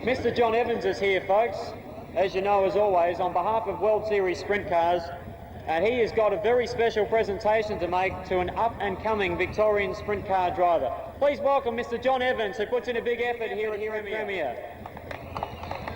Mr. John Evans is here, folks, as you know, as always, on behalf of World Series Sprint Cars, and he has got a very special presentation to make to an up-and-coming Victorian sprint car driver. Please welcome Mr. John Evans, who puts in a big effort here at Premier.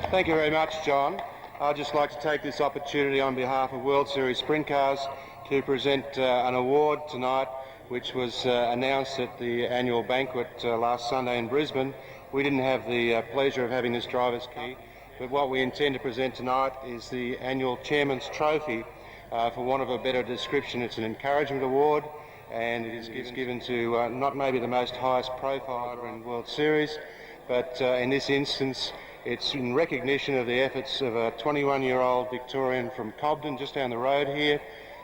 Thank you very much, John. I'd just like to take this opportunity on behalf of World Series Sprint Cars to present an award tonight, which was announced at the annual banquet last Sunday in Brisbane. We didn't have the pleasure of having this driver's key, but what we intend to present tonight is the annual Chairman's Trophy. For want of a better description, it's an encouragement award, and it is given to not maybe the most highest profile in World Series, but in this instance it's in recognition of the efforts of a 21-year-old Victorian from Cobden, just down the road here,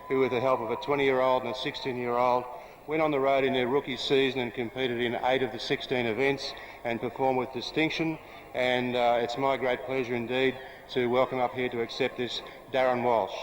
who with the help of a 20-year-old and a 16-year-old went on the road in their rookie season and competed in 8 of the 16 events and performed with distinction. And it's my great pleasure indeed to welcome up here to accept this Darren Walsh.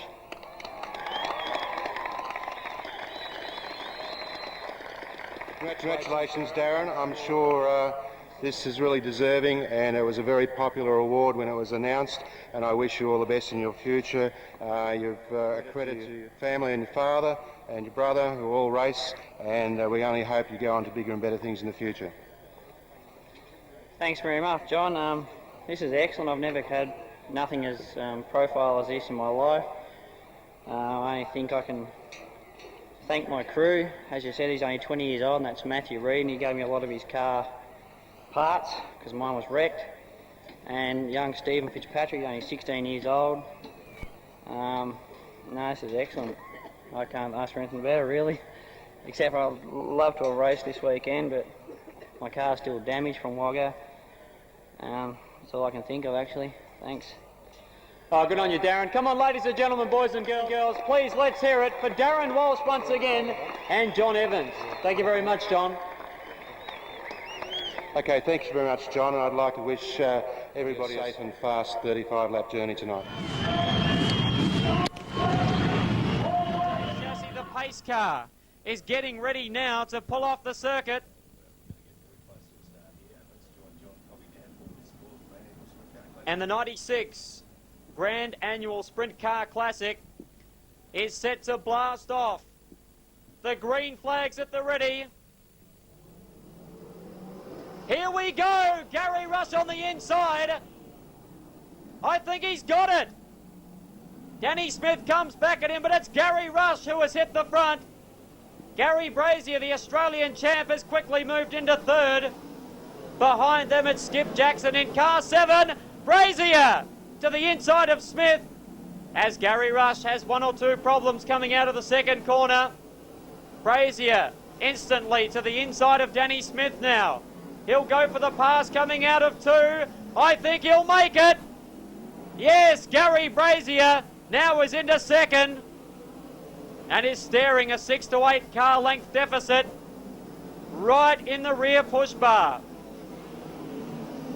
Congratulations, Darren. I'm sure this is really deserving, and it was a very popular award when it was announced, and I wish you all the best in your future. You've a credit to your family and your father and your brother, who all race, and we only hope you go on to bigger and better things in the future. Thanks very much, John. This is excellent. I've never had nothing as profile as this in my life. I think I can thank my crew. As you said, he's only 20 years old, and that's Matthew Reid, and he gave me a lot of his car parts because mine was wrecked. And young Stephen Fitzpatrick, only 16 years old. No, this is excellent. I can't ask for anything better, really, except for I'd love to have raced this weekend, but my car's still damaged from Wagga. That's all I can think of, actually. Thanks. Oh, good on you, Darren. Come on, ladies and gentlemen, boys and girls, please let's hear it for Darren Walsh once again and John Evans. Thank you very much, John. Okay, thank you very much, John, and I'd like to wish everybody a safe and fast 35-lap journey tonight. Jesse, the pace car, is getting ready now to pull off the circuit. And the 96 Grand Annual Sprint Car Classic is set to blast off. The green flag's at the ready. Here we go, Gary Rush on the inside. I think he's got it. Danny Smith comes back at him, but it's Gary Rush who has hit the front. Gary Brazier, the Australian champ, has quickly moved into third. Behind them it's Skip Jackson in car 7. Brazier to the inside of Smith as Gary Rush has 1 or 2 problems coming out of the second corner. Brazier instantly to the inside of Danny Smith now. He'll go for the pass coming out of 2. I think he'll make it. Yes, Gary Brazier now is into second and is staring a 6 to 8 car length deficit right in the rear push bar.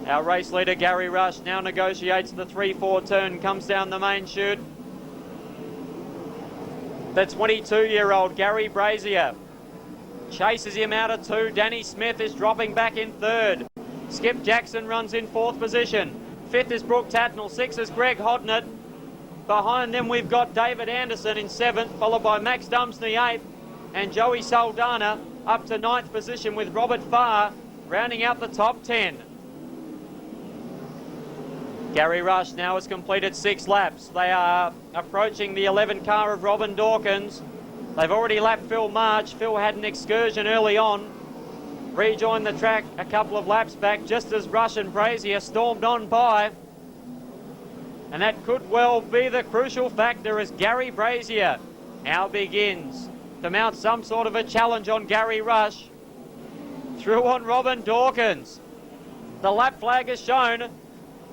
Our race leader Gary Rush now negotiates the 3-4 turn, comes down the main chute. The 22-year-old Gary Brazier chases him out of 2. Danny Smith is dropping back in third. Skip Jackson runs in 4th position. 5th is Brooke Tatnell. 6th is Greg Hodnett. Behind them we've got David Anderson in 7th, followed by Max Dumsney 8th, and Joey Saldana up to 9th position with Robert Farr rounding out the top 10. Gary Rush now has completed 6 laps. They are approaching the 11 car of Robin Dawkins. They've already lapped Phil March. Phil had an excursion early on, rejoined the track a couple of laps back just as Rush and Brazier stormed on by. And that could well be the crucial factor as Gary Brazier now begins to mount some sort of a challenge on Gary Rush. Through on Robin Dawkins. The lap flag is shown.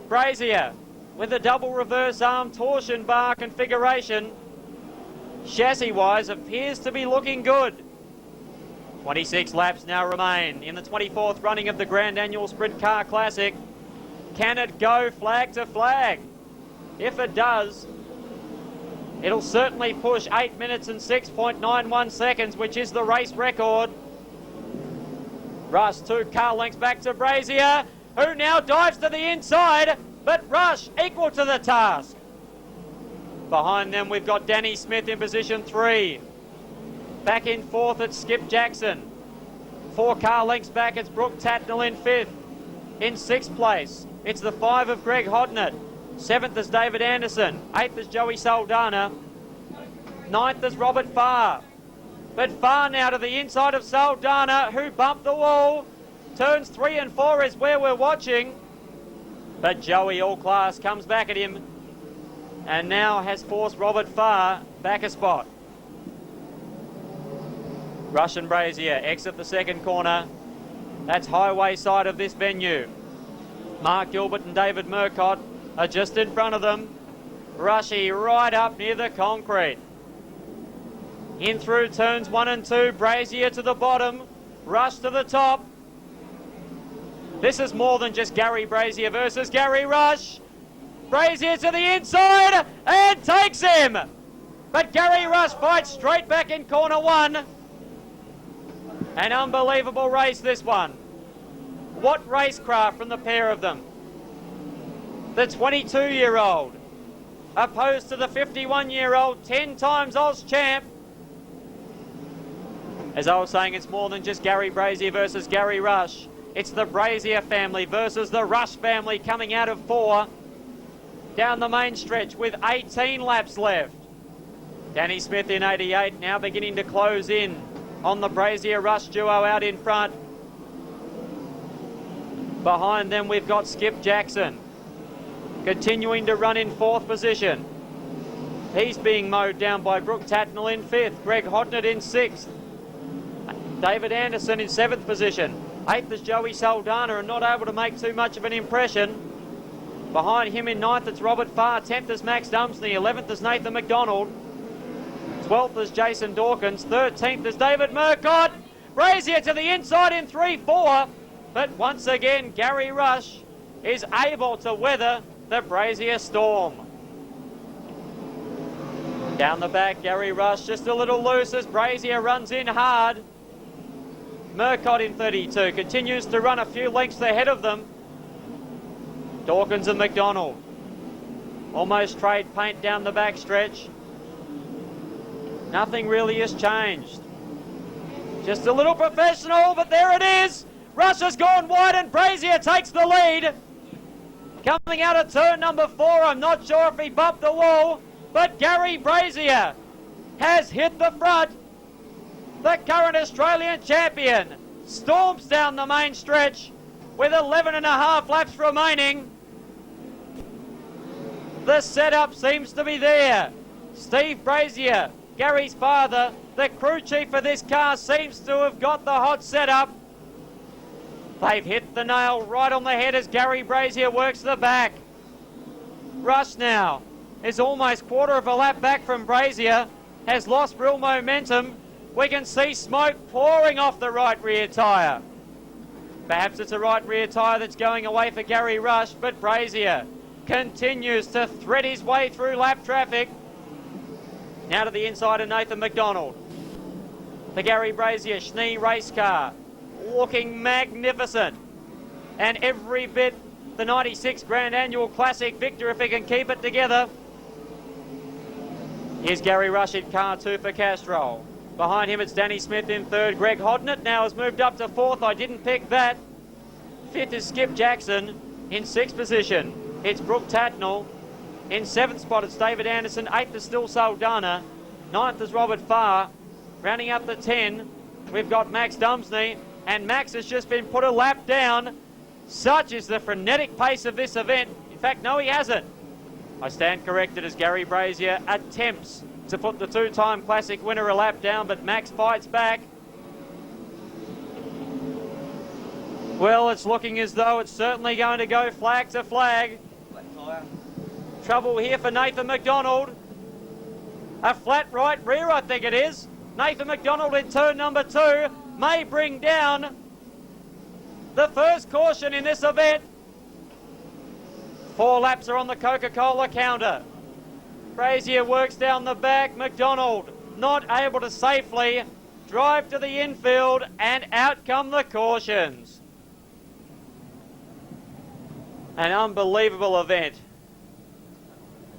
Brazier with the double reverse arm torsion bar configuration. Chassis-wise appears to be looking good. 26 laps now remain in the 24th running of the Grand Annual Sprint Car Classic. Can it go flag to flag? If it does, it'll certainly push 8 minutes and 6.91 seconds, which is the race record. Rush 2 car lengths back to Brazier. who now dives to the inside, but Rush equal to the task. Behind them we've got Danny Smith in position 3. Back in 4th it's Skip Jackson. 4 car lengths back it's Brooke Tatnell in 5th. In 6th place it's the 5 of Greg Hodnett. 7th is David Anderson. 8th is Joey Saldana. 9th is Robert Farr. But Farr now to the inside of Saldana, who bumped the wall. Turns 3 and 4 is where we're watching. But Joey All Class comes back at him and now has forced Robert Farr back a spot. Rush and Brazier exit the second corner. That's highway side of this venue. Mark Gilbert and David Murcott are just in front of them. Rushy right up near the concrete. In through turns 1 and 2, Brazier to the bottom, Rush to the top. This is more than just Gary Brazier versus Gary Rush. Brazier to the inside and takes him. But Gary Rush fights straight back in corner 1. An unbelievable race, this one. What racecraft from the pair of them. The 22-year-old opposed to the 51-year-old 10 times Oz champ. As I was saying, it's more than just Gary Brazier versus Gary Rush. It's the Brazier family versus the Rush family coming out of 4 down the main stretch with 18 laps left. Danny Smith in 88 now beginning to close in on the Brazier Rush duo out in front. Behind them we've got Skip Jackson continuing to run in 4th position. He's being mowed down by Brooke Tatnell in 5th, Greg Hodnett in 6th. David Anderson in 7th position. 8th is Joey Saldana and not able to make too much of an impression. Behind him in 9th it's Robert Farr. 10th is Max Dumsney. 11th is Nathan McDonald. 12th is Jason Dawkins. 13th is David Murcott. Brazier to the inside in 3-4. But once again Gary Rush is able to weather the Brazier storm. Down the back Gary Rush just a little loose as Brazier runs in hard. Murcott in 32 continues to run a few lengths ahead of them. Dawkins and McDonald almost trade paint down the back stretch. Nothing really has changed. Just a little professional, but there it is. Rush has gone wide and Brazier takes the lead. Coming out of turn number 4, I'm not sure if he bumped the wall, but Gary Brazier has hit the front. The current Australian champion storms down the main stretch with 11 and a half laps remaining. The setup seems to be there. Steve Brazier, Gary's father, the crew chief for this car, seems to have got the hot setup. They've hit the nail right on the head as Gary Brazier works the back. Rush now is almost quarter of a lap back from Brazier, has lost real momentum. We can see smoke pouring off the right rear tyre. Perhaps it's a right rear tyre that's going away for Gary Rush, but Brazier continues to thread his way through lap traffic. Now to the inside of Nathan McDonald. The Gary Brazier Schnee race car looking magnificent and every bit the 96 Grand Annual Classic victor if he can keep it together. Here's Gary Rush in car 2 for Castrol. Behind him it's Danny Smith in 3rd. Greg Hodnett now has moved up to 4th. I didn't pick that. 5th is Skip Jackson. In 6th position it's Brooke Tatnell. In 7th spot it's David Anderson. 8th is still Saldana. 9th is Robert Farr. Rounding up the 10 we've got Max Dumsney, and Max has just been put a lap down. Such is the frenetic pace of this event. In fact, no, he hasn't. I stand corrected as Gary Brazier attempts to put the 2-time Classic winner a lap down, but Max fights back. Well, it's looking as though it's certainly going to go flag to flag. Trouble here for Nathan McDonald. A flat right rear, I think it is. Nathan McDonald in turn number 2 may bring down the first caution in this event. 4 laps are on the Coca-Cola counter. Brazier works down the back. McDonald not able to safely drive to the infield, and out come the cautions. An unbelievable event.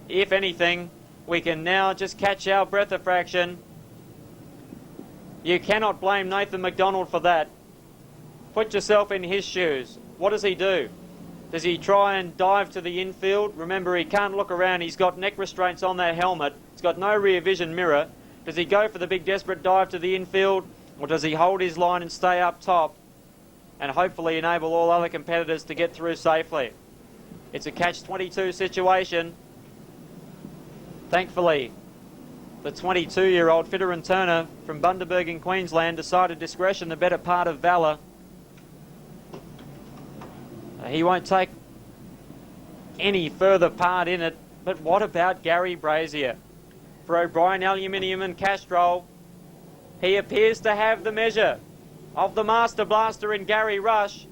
If anything, we can now just catch our breath a fraction. You cannot blame Nathan McDonald for that. Put yourself in his shoes. What does he do? Does he try and dive to the infield? Remember, he can't look around. He's got neck restraints on that helmet. He's got no rear vision mirror. Does he go for the big desperate dive to the infield? Or does he hold his line and stay up top and hopefully enable all other competitors to get through safely? It's a catch-22 situation. Thankfully, the 22-year-old fitter and turner from Bundaberg in Queensland decided discretion the better part of valour. He won't take any further part in it, but what about Gary Brazier? For O'Brien Aluminium and Castrol, he appears to have the measure of the Master Blaster in Gary Rush.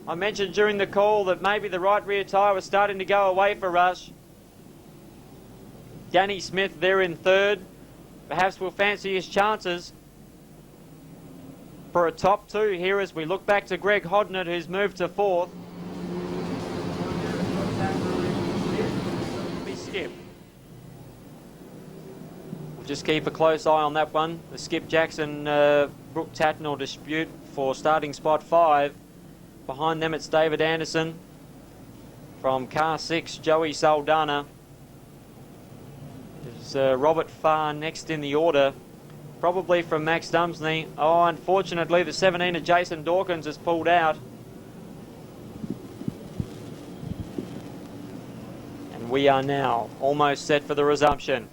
I mentioned during the call that maybe the right rear tyre was starting to go away for Rush. Danny Smith there in third. Perhaps we'll fancy his chances for a top two here as we look back to Greg Hodnett, who's moved to fourth. Skip. We'll just keep a close eye on that one. The Skip Jackson Brooke Tatnall dispute for starting spot 5. Behind them it's David Anderson. From car 6, Joey Saldana. There's Robert Farr next in the order. Probably from Max Dumsney. Oh, unfortunately, the 17 of Jason Dawkins has pulled out. And we are now almost set for the resumption.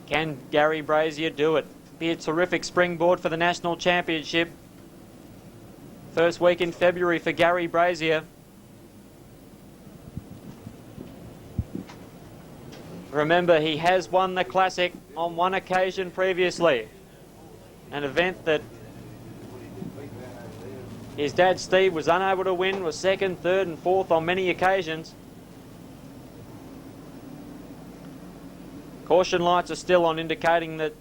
Can Gary Brazier do it? Be a terrific springboard for the National Championship. First week in February for Gary Brazier. Remember, he has won the Classic on one occasion previously. An event that his dad Steve was unable to win, was second, third and fourth on many occasions. Caution lights are still on, indicating that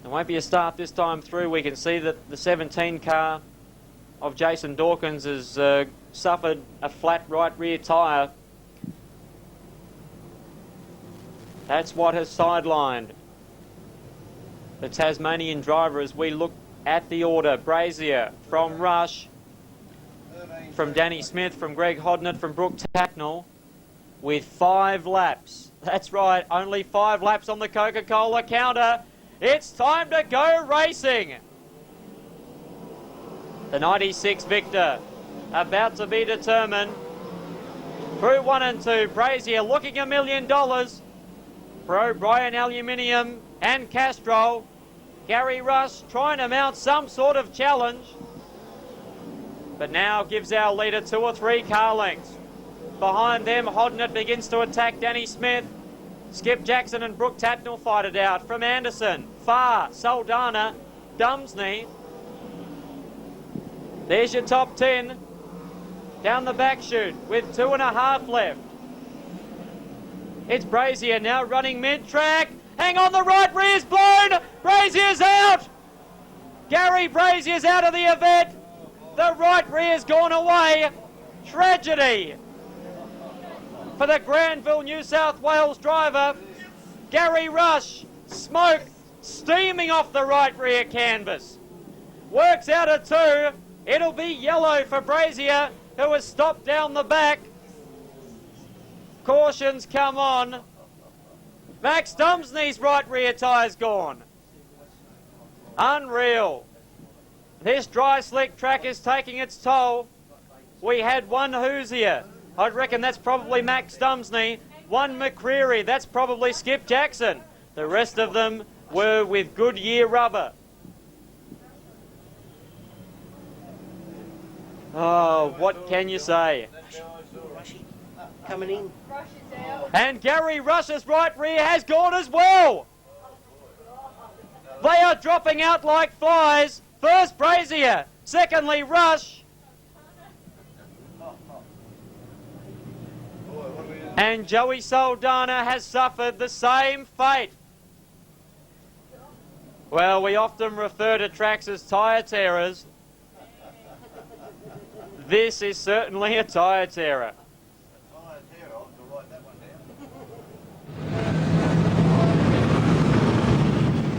there won't be a start this time through. We can see that the 17 car of Jason Dawkins has suffered a flat right rear tyre. That's what has sidelined the Tasmanian driver as we look at the order. Brazier from Rush, from Danny Smith, from Greg Hodnett, from Brooke Tatnall, with 5 laps. That's right, only 5 laps on the Coca-Cola counter. It's time to go racing. The 96 Victor about to be determined. Through 1 and 2, Brazier looking $1 million. For O'Brien Aluminium and Castrol, Gary Rush trying to mount some sort of challenge, but now gives our leader 2 or 3 car lengths. Behind them, Hodnett begins to attack Danny Smith. Skip Jackson and Brooke Tatnall fight it out. From Anderson, Farr, Saldana, Dumsney. There's your top 10. Down the back chute with 2.5 left. It's Brazier now running mid-track. Hang on, the right rear's blown. Brazier's out. Gary Brazier's out of the event. The right rear's gone away. Tragedy for the Granville, New South Wales driver. Gary Rush, smoke steaming off the right rear canvas. Works out a 2. It'll be yellow for Brazier, who has stopped down the back. Cautions come on. Max Dumsney's right rear tyre's gone. Unreal. This dry slick track is taking its toll. We had 1 Hoosier. I'd reckon that's probably Max Dumsney. 1 McCreary. That's probably Skip Jackson. The rest of them were with Goodyear rubber. Oh, what can you say? Coming in. And Gary Rush's right rear has gone as well. They are dropping out like flies. First Brazier, secondly Rush. And Joey Saldana has suffered the same fate. Well, we often refer to tracks as tyre tearers. This is certainly a tyre terror.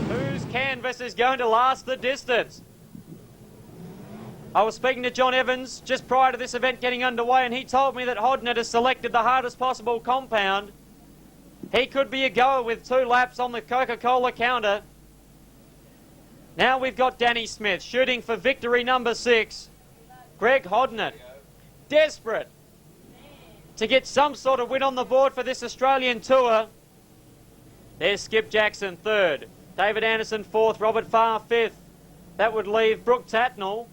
Whose canvas is going to last the distance? I was speaking to John Evans just prior to this event getting underway, and he told me that Hodnett has selected the hardest possible compound. He could be a goer with 2 laps on the Coca-Cola counter. Now we've got Danny Smith shooting for victory number 6. Greg Hodnett, desperate to get some sort of win on the board for this Australian tour. There's Skip Jackson 3rd, David Anderson 4th, Robert Farr 5th. That would leave Brooke Tatnall,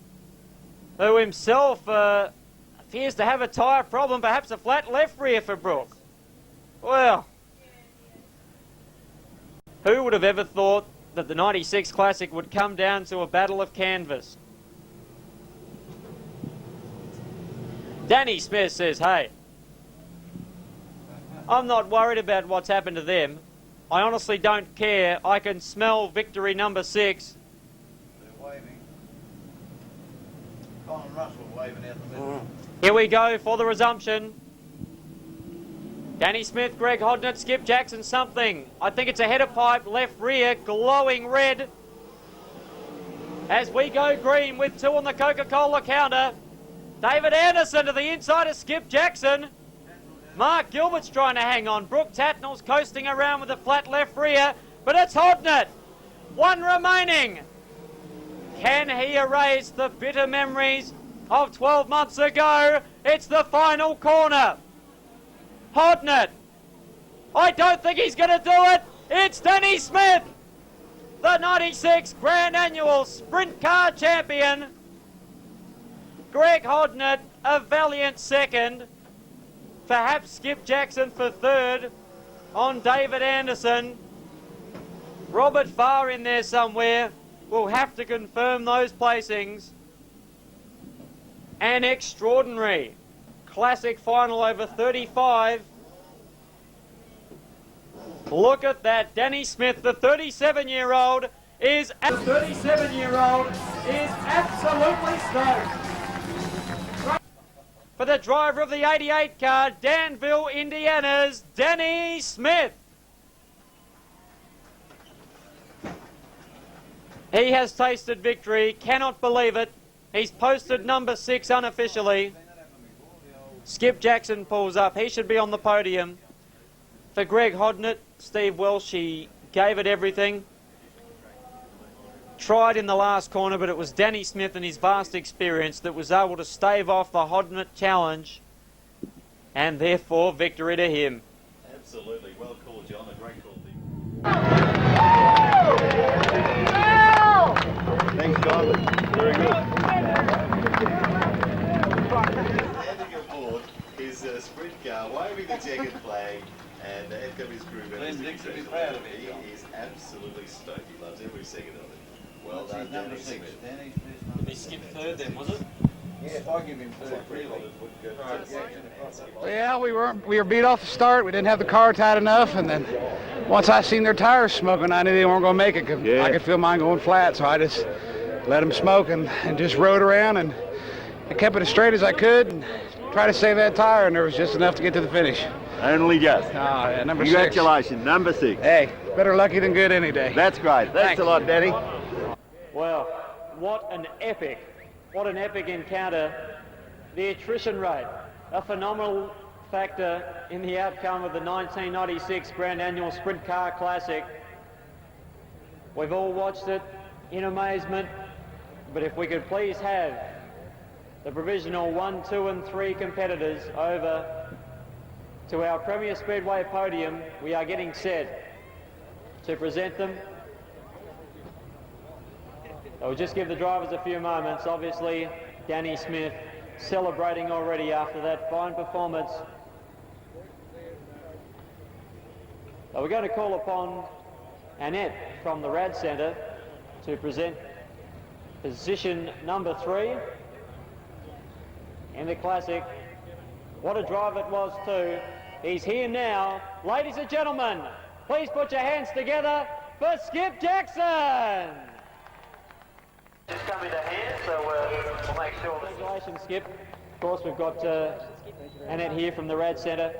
who himself appears to have a tyre problem, perhaps a flat left rear for Brooke. Well, who would have ever thought that the 96 Classic would come down to a battle of canvas? Danny Smith says, hey, I'm not worried about what's happened to them. I honestly don't care. I can smell victory number 6. They're waving. Colin Russell waving out the middle. Here we go for the resumption. Danny Smith, Greg Hodnett, Skip Jackson, something. I think it's a header pipe, left rear, glowing red. As we go green with 2 on the Coca-Cola counter. David Anderson to the inside of Skip Jackson. Mark Gilbert's trying to hang on. Brooke Tatnall's coasting around with a flat left rear, but it's Hodnett. 1 remaining. Can he erase the bitter memories of 12 months ago? It's the final corner. Hodnett. I don't think he's going to do it. It's Danny Smith, the 96 Grand Annual Sprint Car Champion. Greg Hodnett, a valiant 2nd. Perhaps Skip Jackson for 3rd on David Anderson. Robert Farr in there somewhere. We'll have to confirm those placings. An extraordinary Classic final over 35. Look at that. Danny Smith, the 37-year-old, is absolutely stoked. For the driver of the 88 car, Danville, Indiana's Danny Smith. He has tasted victory, cannot believe it. He's posted number 6 unofficially. Skip Jackson pulls up, he should be on the podium. For Greg Hodnett, Steve Welsh, he gave it everything. Tried in the last corner, but it was Danny Smith and his vast experience that was able to stave off the Hodnett challenge, and therefore victory to him. Absolutely, well called, John. A great call. Thanks, John. Very good. Handing aboard his sprint car, waving the checkered flag, and FW's crew members. Glenn Dix will be proud of it. He is absolutely stoked. He loves every second of it. Well done, Number Danny 6. Smith. Danny Did he skip 3rd then, was it? Yeah, if I give him 3rd, really. Yeah, we were beat off the start. We didn't have the car tight enough, and then once I seen their tires smoking, I knew they weren't going to make it. 'Cause I could feel mine going flat, so I just let them smoke and just rode around and I kept it as straight as I could and tried to save that tire, and there was just enough to get to the finish. Only just. Oh, yeah, number 6. Congratulations, number 6. Hey, better lucky than good any day. That's great. Thanks a lot, Danny. Well, what an epic encounter. The attrition rate, a phenomenal factor in the outcome of the 1996 Grand Annual Sprint Car Classic. We've all watched it in amazement, but if we could please have the provisional 1, 2 and 3 competitors over to our Premier Speedway podium, we are getting set to present them. I'll just give the drivers a few moments. Obviously, Danny Smith celebrating already after that fine performance. We're going to call upon Annette from the Rad Centre to present position number 3 in the Classic. What a drive it was too. He's here now. Ladies and gentlemen, please put your hands together for Skip Jackson. Just come into hand, so we'll make sure. Congratulations, Skip. course, we've got Annette here from the Rad Centre.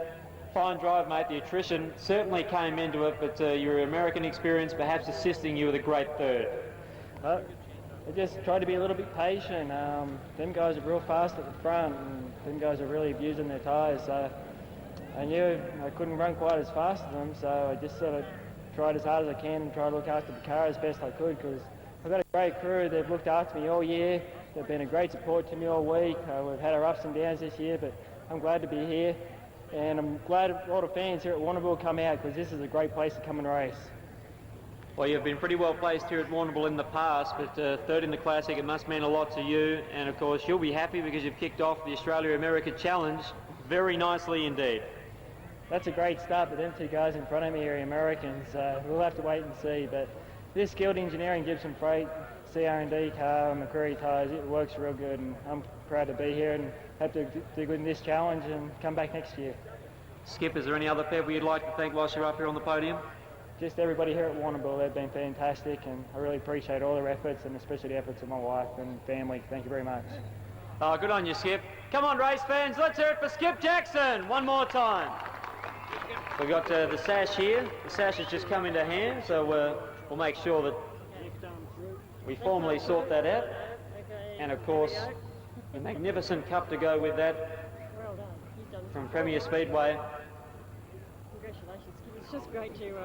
Fine drive, mate. The attrition certainly came into it, but your American experience perhaps assisting you with a great third. I just tried to be a little bit patient. Them guys are real fast at the front, and them guys are really abusing their tyres. So I knew I couldn't run quite as fast as them, so I just sort of tried as hard as I can and tried to look after the car as best I could, because I've got a great crew. They've looked after me all year. They've been a great support to me all week. We've had our ups and downs this year, but I'm glad to be here. And I'm glad all the fans here at Warrnambool come out, because this is a great place to come and race. Well, you've been pretty well placed here at Warrnambool in the past, but third in the Classic, it must mean a lot to you. And of course, you'll be happy because you've kicked off the Australia-America Challenge very nicely indeed. That's a great start, but them two guys in front of me are Americans. We'll have to wait and see. But this skilled engineering Gibson Freight CR&D car and McCreary tyres, it works real good, and I'm proud to be here and hope to do good in this challenge and come back next year. Skip, is there any other people you'd like to thank whilst you're up here on the podium? Just everybody here at Warrnambool, they've been fantastic, and I really appreciate all their efforts, and especially the efforts of my wife and family. Thank you very much. Good on you, Skip. Come on, race fans, let's hear it for Skip Jackson one more time. We've got the sash here. The sash has just come into hand, so we'll make sure that we formally sort that out. And of course, a magnificent cup to go with that from Premier Speedway. Congratulations, Skip. It's just great to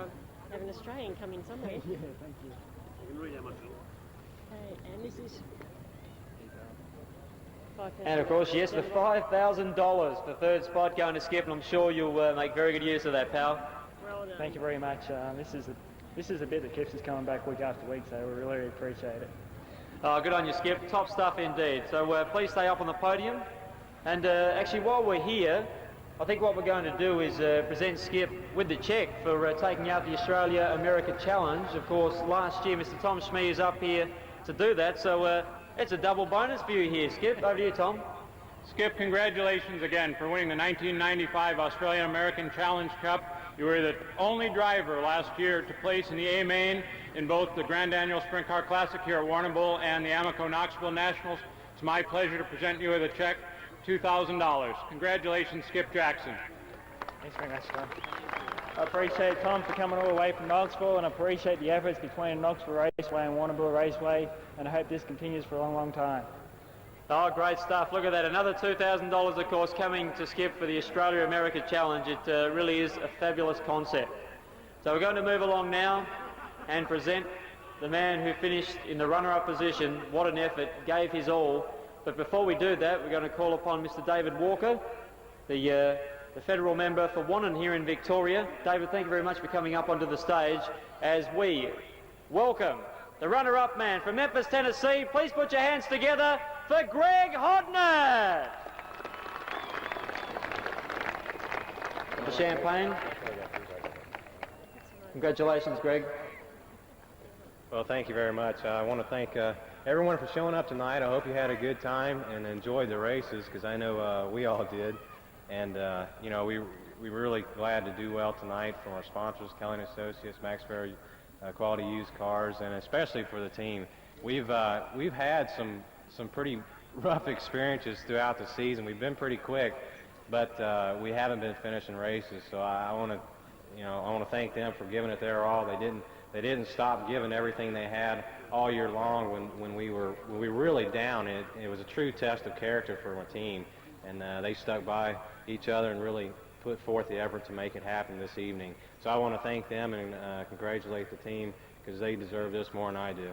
have an Australian come in somewhere. Yeah, thank you. You can read how much. Okay, and this is $5,000. And of course, yes, the $5,000 for third spot going to Skip, and I'm sure you'll make very good use of that, pal. Well done. Thank you very much. This is a bit that keeps us coming back week after week, so we really appreciate it. Good on you, Skip. Top stuff indeed. So please stay up on the podium. And actually, while we're here, I think what we're going to do is present Skip with the cheque for taking out the Australia-America Challenge. Of course, last year, Mr. Tom Schmee is up here to do that, so it's a double bonus for you here, Skip. Over to you, Tom. Skip, congratulations again for winning the 1995 Australian-American Challenge Cup. You were the only driver last year to place in the A main in both the Grand Annual Sprint Car Classic here at Warrnambool and the Amoco Knoxville Nationals. It's my pleasure to present you with a check, $2,000. Congratulations, Skip Jackson. Thanks very much, Tom. I appreciate Tom for coming all the way from Knoxville, and I appreciate the efforts between Knoxville Raceway and Warrnambool Raceway, and I hope this continues for a long, long time. Oh, great stuff. Look at that. Another $2,000, of course, coming to Skip for the Australia-America Challenge. It really is a fabulous concept. So we're going to move along now and present the man who finished in the runner-up position. What an effort. Gave his all. But before we do that, we're going to call upon Mr. David Walker, the federal member for Wannon here in Victoria. David, thank you very much for coming up onto the stage as we welcome the runner-up man from Memphis, Tennessee. Please put your hands together for Greg Hodner. The champagne. Congratulations, Greg. Well, thank you very much. I want to thank everyone for showing up tonight. I hope you had a good time and enjoyed the races, because I know we all did. And, you know, we were really glad to do well tonight from our sponsors, Kelly & Associates, Max Fair, Quality Used Cars, and especially for the team. We've had some pretty rough experiences throughout the season. We've been pretty quick, but we haven't been finishing races. So I want to thank them for giving it their all. They didn't stop giving everything they had all year long when we were really down. It was a true test of character for my team, and they stuck by each other and really put forth the effort to make it happen this evening. So I want to thank them and congratulate the team, because they deserve this more than I do.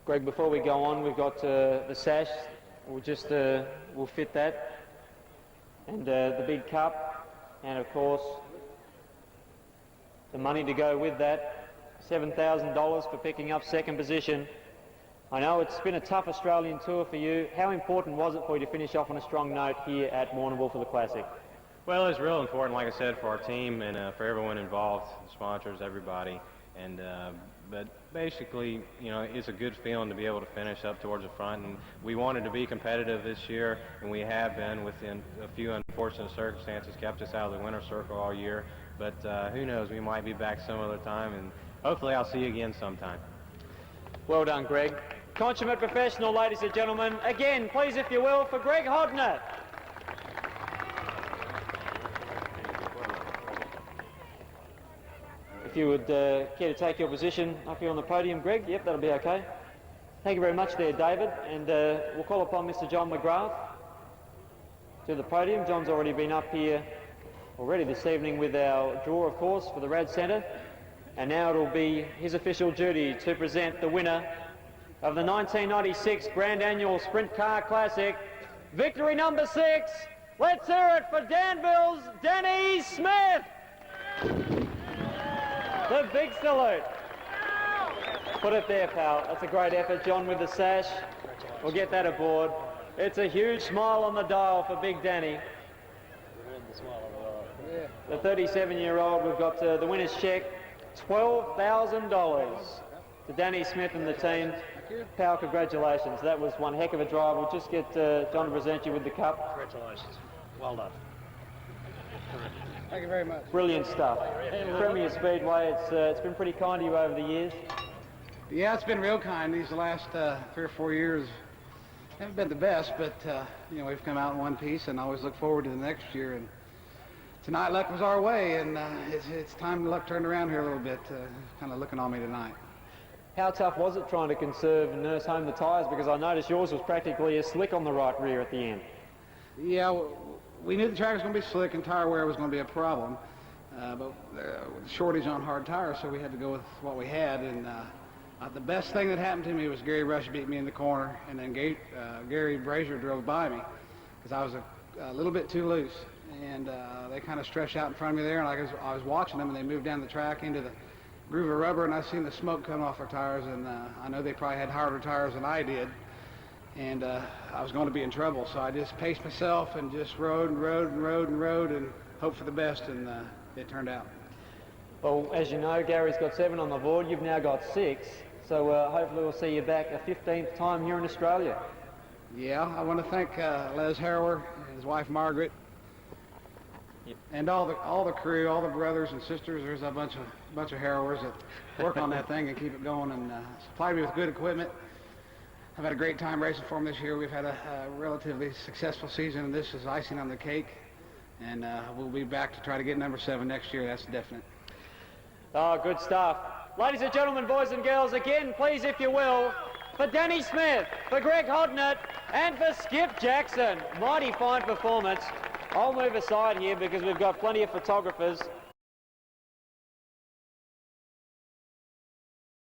Greg, before we go on, we've got the sash. We'll fit that, and the big cup, and of course the money to go with that, $7,000 for picking up second position. I know it's been a tough Australian tour for you. How important was it for you to finish off on a strong note here at Warrnambool for the Classic? Well, it's real important, like I said, for our team and for everyone involved, sponsors, everybody. And but basically, you know, it's a good feeling to be able to finish up towards the front. And we wanted to be competitive this year, and we have been. Within a few unfortunate circumstances, kept us out of the winner's circle all year. But who knows? We might be back some other time, and hopefully, I'll see you again sometime. Well done, Greg. Consummate professional, ladies and gentlemen. Again, please, if you will, for Greg Hodnett. If you would care to take your position up here on the podium, Greg. Yep, that'll be okay. Thank you very much there, David. And we'll call upon Mr. John McGrath to the podium. John's already been up here already this evening with our draw, of course, for the Rad Centre. And now it'll be his official duty to present the winner of the 1996 Grand Annual Sprint Car Classic. Victory number 6. Let's hear it for Danville's Denny Smith. The big salute. Put it there, pal. That's a great effort, John, with the sash. We'll get that aboard. It's a huge smile on the dial for Big Danny. The 37-year-old, we've got the winner's check, $12,000 to Danny Smith and the team. Pal, congratulations. That was one heck of a drive. We'll just get John to present you with the cup. Congratulations. Well done. Thank you very much. Brilliant stuff. Premier Speedway, it's been pretty kind to you over the years. Yeah, it's been real kind. These last 3 or 4 years haven't been the best, but you know, we've come out in one piece, and I always look forward to the next year. And tonight, luck was our way, and it's time luck turned around here a little bit. Kind of looking on me tonight. How tough was it trying to conserve and nurse home the tyres? Because I noticed yours was practically a slick on the right rear at the end. Yeah, we knew the track was going to be slick and tire wear was going to be a problem, but shortage on hard tires, so we had to go with what we had. And the best thing that happened to me was Gary Rush beat me in the corner, and then Gary Brazier drove by me because I was a little bit too loose, and they kind of stretched out in front of me there, and I was watching them, and they moved down the track into the groove of rubber, and I seen the smoke come off their tires, and I know they probably had harder tires than I did, and I was going to be in trouble, so I just paced myself and just rode and hoped for the best, and it turned out. Well, as you know, Gary's got 7 on the board. You've now got 6, so hopefully we'll see you back a 15th time here in Australia. Yeah, I want to thank Les Harrower and his wife Margaret, and all the crew, all the brothers and sisters. There's a bunch of Harrowers that work on that thing and keep it going, and supply me with good equipment. I've had a great time racing for them this year. We've had a relatively successful season, and this is icing on the cake. And we'll be back to try to get number 7 next year. That's definite. Oh, good stuff. Ladies and gentlemen, boys and girls, again, please, if you will, for Danny Smith, for Greg Hodnett, and for Skip Jackson. Mighty fine performance. I'll move aside here because we've got plenty of photographers.